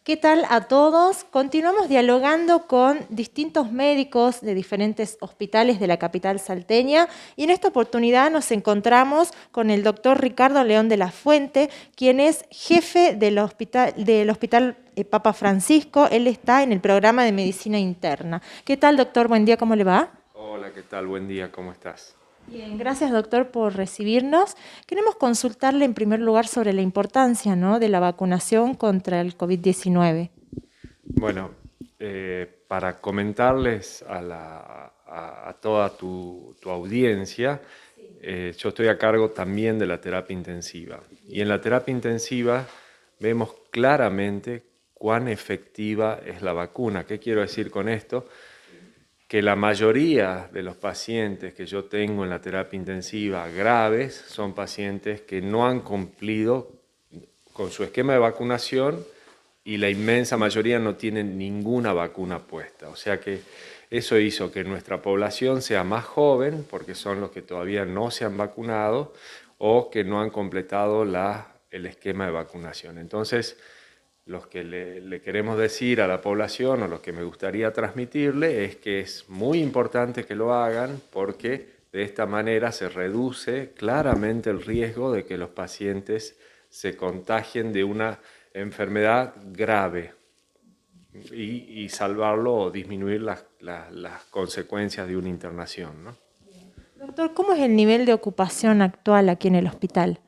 ¿Qué tal a todos? Continuamos dialogando con distintos médicos de diferentes hospitales de la capital salteña y en esta oportunidad nos encontramos con el doctor Ricardo León de la Fuente, quien es jefe del hospital Papa Francisco. Él está en el programa de medicina interna. ¿Qué tal, doctor? Buen día, ¿cómo le va? Hola, ¿qué tal? Buen día, ¿cómo estás? Bien, gracias doctor por recibirnos. Queremos consultarle en primer lugar sobre la importancia, ¿no?, de la vacunación contra el COVID-19. Bueno, para comentarles a toda tu audiencia, yo estoy a cargo también de la terapia intensiva. Y en la terapia intensiva vemos claramente cuán efectiva es la vacuna. ¿Qué quiero decir con esto? Que la mayoría de los pacientes que yo tengo en la terapia intensiva graves son pacientes que no han cumplido con su esquema de vacunación y la inmensa mayoría no tienen ninguna vacuna puesta. O sea que eso hizo que nuestra población sea más joven, porque son los que todavía no se han vacunado o que no han completado el esquema de vacunación. Entonces, lo que le queremos decir a la población o lo que me gustaría transmitirle es que es muy importante que lo hagan porque de esta manera se reduce claramente el riesgo de que los pacientes se contagien de una enfermedad grave y salvarlo o disminuir las consecuencias de una internación, ¿no? Doctor, ¿cómo es el nivel de ocupación actual aquí en el hospital?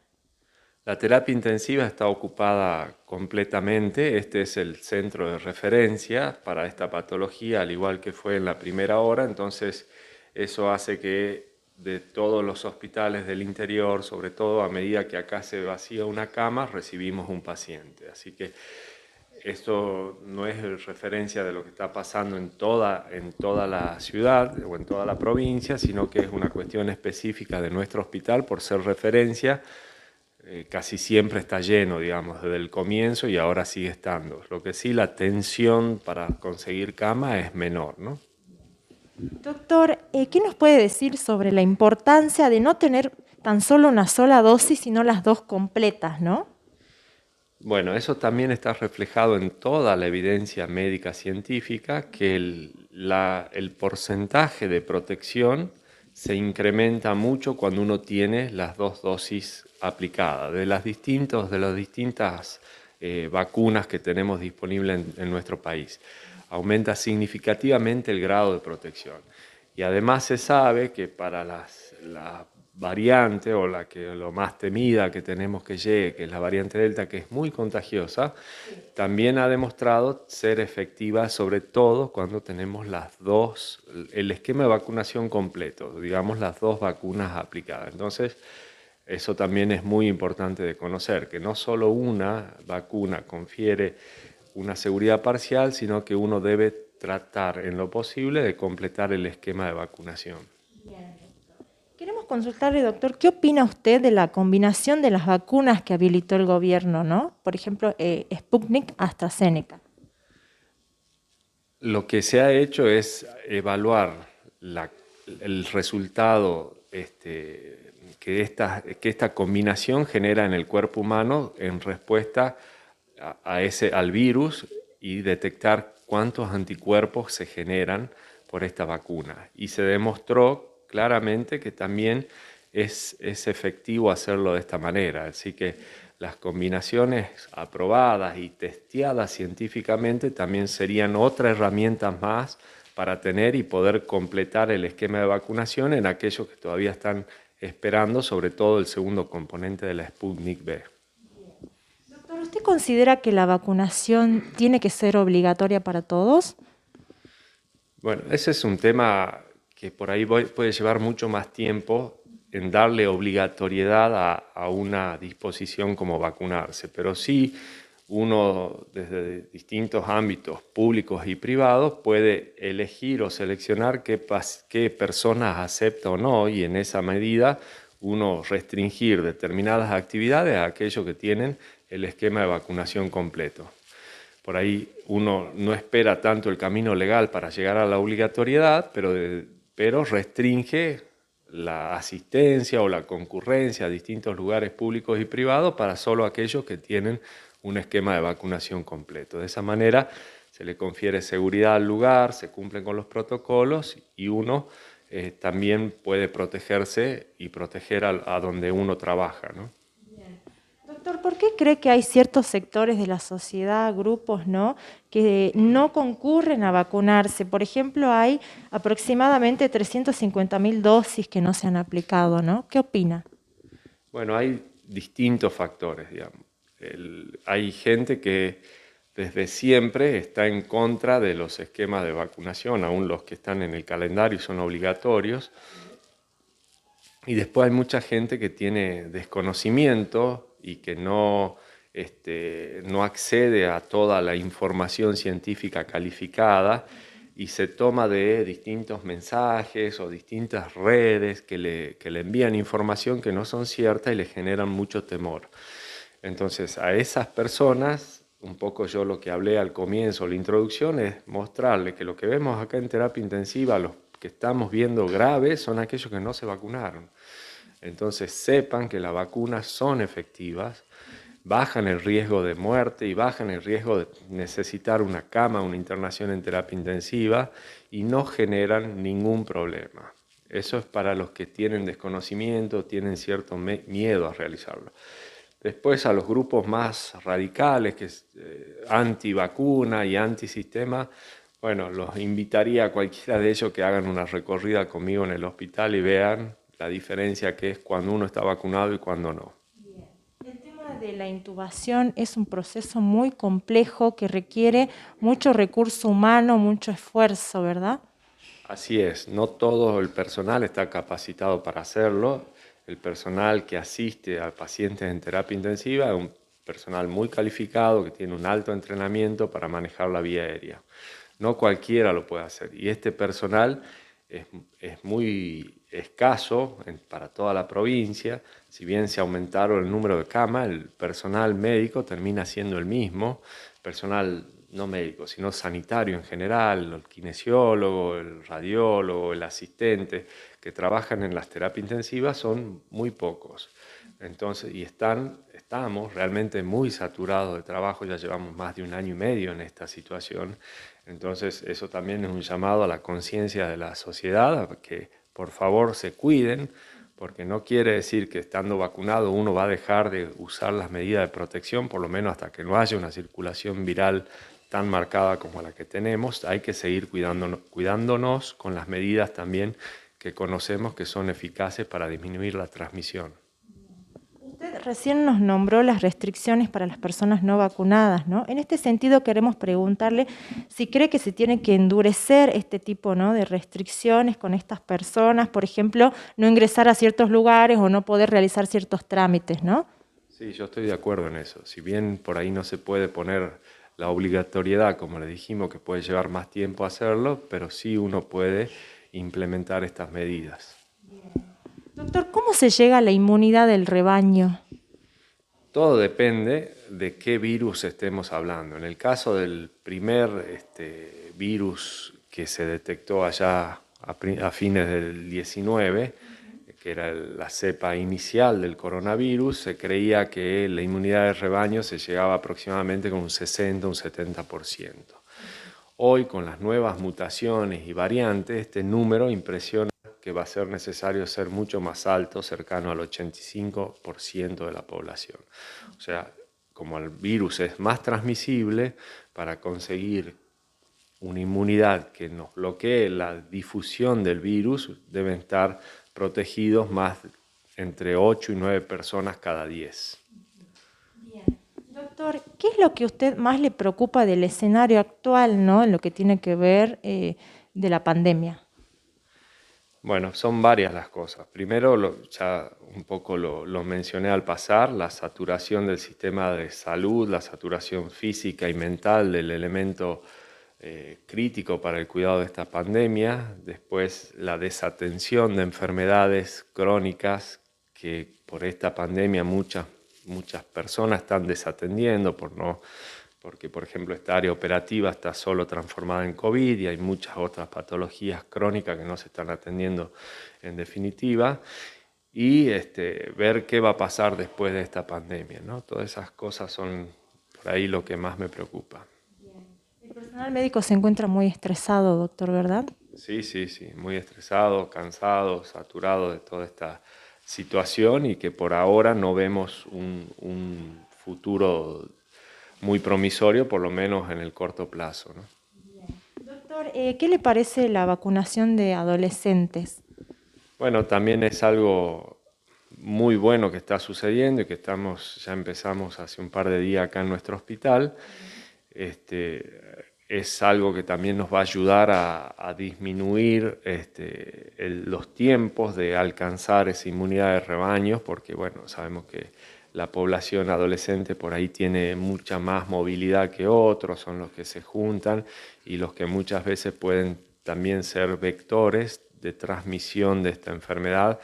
La terapia intensiva está ocupada completamente. Este es el centro de referencia para esta patología, al igual que fue en la primera hora. Entonces, eso hace que de todos los hospitales del interior, sobre todo a medida que acá se vacía una cama, recibimos un paciente. Así que esto no es referencia de lo que está pasando en toda la ciudad o en toda la provincia, sino que es una cuestión específica de nuestro hospital por ser referencia. Casi siempre está lleno, digamos, desde el comienzo y ahora sigue estando. Lo que sí, la tensión para conseguir cama es menor, ¿no? Doctor, ¿qué nos puede decir sobre la importancia de no tener tan solo una sola dosis, sino las dos completas, ¿no? Bueno, eso también está reflejado en toda la evidencia médica científica, que el porcentaje de protección se incrementa mucho cuando uno tiene las dos dosis aplicadas, de las distintas vacunas que tenemos disponibles en nuestro país. Aumenta significativamente el grado de protección. Y además se sabe que para la variante o lo más temida que tenemos que llegue, que es la variante Delta, que es muy contagiosa, también ha demostrado ser efectiva, sobre todo cuando tenemos el esquema de vacunación completo, digamos las dos vacunas aplicadas. Entonces, eso también es muy importante de conocer, que no solo una vacuna confiere una seguridad parcial, sino que uno debe tratar en lo posible de completar el esquema de vacunación. Queremos consultarle, doctor, ¿qué opina usted de la combinación de las vacunas que habilitó el gobierno, ¿no? Por ejemplo, Sputnik, AstraZeneca. Lo que se ha hecho es evaluar el resultado que esta combinación genera en el cuerpo humano en respuesta al virus y detectar cuántos anticuerpos se generan por esta vacuna. Y se demostró claramente que también es efectivo hacerlo de esta manera. Así que las combinaciones aprobadas y testeadas científicamente también serían otra herramienta más para tener y poder completar el esquema de vacunación en aquellos que todavía están esperando, sobre todo el segundo componente de la Sputnik V. Doctor, ¿usted considera que la vacunación tiene que ser obligatoria para todos? Bueno, ese es un tema que por ahí puede llevar mucho más tiempo en darle obligatoriedad a una disposición como vacunarse, pero sí uno desde distintos ámbitos públicos y privados puede elegir o seleccionar qué personas acepta o no, y en esa medida uno restringir determinadas actividades a aquellos que tienen el esquema de vacunación completo. Por ahí uno no espera tanto el camino legal para llegar a la obligatoriedad, pero restringe la asistencia o la concurrencia a distintos lugares públicos y privados para solo aquellos que tienen un esquema de vacunación completo. De esa manera se le confiere seguridad al lugar, se cumplen con los protocolos y uno también puede protegerse y proteger a donde uno trabaja, ¿no? Doctor, ¿por qué cree que hay ciertos sectores de la sociedad, grupos, ¿no?, que no concurren a vacunarse? Por ejemplo, hay aproximadamente 350.000 dosis que no se han aplicado, ¿no? ¿Qué opina? Bueno, hay distintos factores, digamos. Hay gente que desde siempre está en contra de los esquemas de vacunación, aún los que están en el calendario y son obligatorios. Y después hay mucha gente que tiene desconocimiento y que no accede a toda la información científica calificada y se toma de distintos mensajes o distintas redes que le envían información que no son ciertas y le generan mucho temor. Entonces, a esas personas, un poco yo lo que hablé al comienzo, la introducción, es mostrarle que lo que vemos acá en terapia intensiva, los que estamos viendo graves, son aquellos que no se vacunaron. Entonces, sepan que las vacunas son efectivas, bajan el riesgo de muerte y bajan el riesgo de necesitar una cama, una internación en terapia intensiva y no generan ningún problema. Eso es para los que tienen desconocimiento, tienen cierto miedo a realizarlo. Después a los grupos más radicales, que es anti-vacuna y anti-sistema, bueno, los invitaría a cualquiera de ellos que hagan una recorrida conmigo en el hospital y vean la diferencia que es cuando uno está vacunado y cuando no. El tema de la intubación es un proceso muy complejo que requiere mucho recurso humano, mucho esfuerzo, ¿verdad? Así es, no todo el personal está capacitado para hacerlo. El personal que asiste a pacientes en terapia intensiva es un personal muy calificado que tiene un alto entrenamiento para manejar la vía aérea. No cualquiera lo puede hacer y este personal es muy escaso para toda la provincia. Si bien se aumentaron el número de camas, el personal médico termina siendo el mismo, personal no médico, sino sanitario en general, el kinesiólogo, el radiólogo, el asistente, que trabajan en las terapias intensivas son muy pocos. Entonces, estamos realmente muy saturados de trabajo, ya llevamos más de 1 año y medio en esta situación. Entonces, eso también es un llamado a la conciencia de la sociedad, a que por favor se cuiden, porque no quiere decir que estando vacunado uno va a dejar de usar las medidas de protección, por lo menos hasta que no haya una circulación viral tan marcada como la que tenemos. Hay que seguir cuidándonos con las medidas también que conocemos que son eficaces para disminuir la transmisión. Usted recién nos nombró las restricciones para las personas no vacunadas, ¿no? En este sentido queremos preguntarle si cree que se tiene que endurecer este tipo, ¿no?, de restricciones con estas personas, por ejemplo, no ingresar a ciertos lugares o no poder realizar ciertos trámites, ¿no? Sí, yo estoy de acuerdo en eso. Si bien por ahí no se puede poner la obligatoriedad, como le dijimos, que puede llevar más tiempo hacerlo, pero sí uno puede implementar estas medidas. Doctor, ¿cómo se llega a la inmunidad del rebaño? Todo depende de qué virus estemos hablando. En el caso del primer virus que se detectó allá a fines del 19, que era la cepa inicial del coronavirus, se creía que la inmunidad del rebaño se llegaba aproximadamente con un 60, un 70%. Hoy, con las nuevas mutaciones y variantes, este número impresiona que va a ser necesario ser mucho más alto, cercano al 85% de la población. O sea, como el virus es más transmisible, para conseguir una inmunidad que nos bloquee la difusión del virus, deben estar protegidos más entre 8 y 9 personas cada 10. Bien. Doctor, ¿qué es lo que a usted más le preocupa del escenario actual, ¿no?, en lo que tiene que ver de la pandemia? Bueno, son varias las cosas. Primero, ya un poco lo mencioné al pasar, la saturación del sistema de salud, la saturación física y mental del elemento crítico para el cuidado de esta pandemia. Después, la desatención de enfermedades crónicas que por esta pandemia muchas personas están desatendiendo porque, por ejemplo, esta área operativa está solo transformada en COVID y hay muchas otras patologías crónicas que no se están atendiendo en definitiva. Y ver qué va a pasar después de esta pandemia, ¿no? Todas esas cosas son por por ahí lo que más me preocupa. El personal médico se encuentra muy estresado, doctor, ¿verdad? Sí, muy estresado, cansado, saturado de toda esta situación y que por ahora no vemos un futuro muy promisorio, por lo menos en el corto plazo, ¿no? Doctor, ¿qué le parece la vacunación de adolescentes? Bueno, también es algo muy bueno que está sucediendo y que ya empezamos hace un par de días acá en nuestro hospital. Es algo que también nos va a ayudar a disminuir los tiempos de alcanzar esa inmunidad de rebaño, porque bueno, sabemos que la población adolescente por ahí tiene mucha más movilidad que otros, son los que se juntan y los que muchas veces pueden también ser vectores de transmisión de esta enfermedad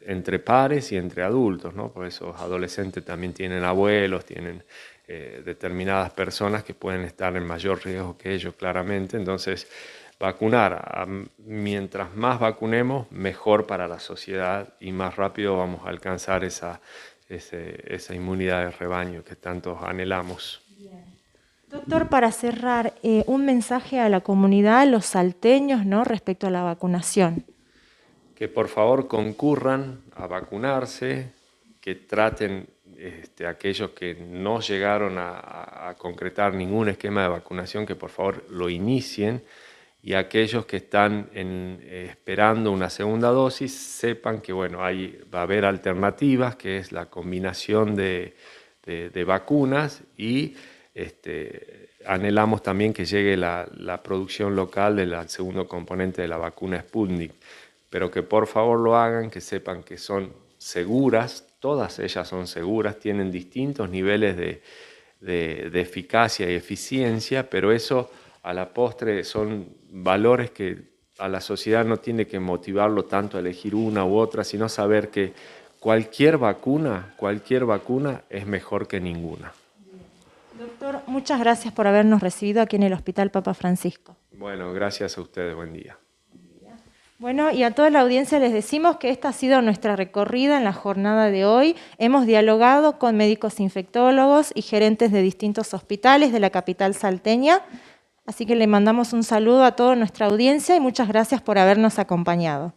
entre pares y entre adultos, ¿no? Por eso los adolescentes también tienen abuelos, tienen determinadas personas que pueden estar en mayor riesgo que ellos, claramente. Entonces, vacunar, mientras más vacunemos, mejor para la sociedad y más rápido vamos a alcanzar esa inmunidad de rebaño que tantos anhelamos. Doctor, para cerrar, un mensaje a la comunidad, los salteños, ¿no?, respecto a la vacunación. Que por favor concurran a vacunarse, que traten aquellos que no llegaron a concretar ningún esquema de vacunación, que por favor lo inicien, y aquellos que están esperando una segunda dosis, sepan que bueno, va a haber alternativas, que es la combinación de vacunas y anhelamos también que llegue la producción local del segundo componente de la vacuna Sputnik, pero que por favor lo hagan, que sepan que son seguras, todas ellas son seguras, tienen distintos niveles de eficacia y eficiencia, pero eso a la postre son valores que a la sociedad no tiene que motivarlo tanto a elegir una u otra, sino saber que cualquier vacuna es mejor que ninguna. Doctor, muchas gracias por habernos recibido aquí en el Hospital Papa Francisco. Bueno, gracias a ustedes, buen día. Bueno, y a toda la audiencia les decimos que esta ha sido nuestra recorrida en la jornada de hoy. Hemos dialogado con médicos infectólogos y gerentes de distintos hospitales de la capital salteña. Así que le mandamos un saludo a toda nuestra audiencia y muchas gracias por habernos acompañado.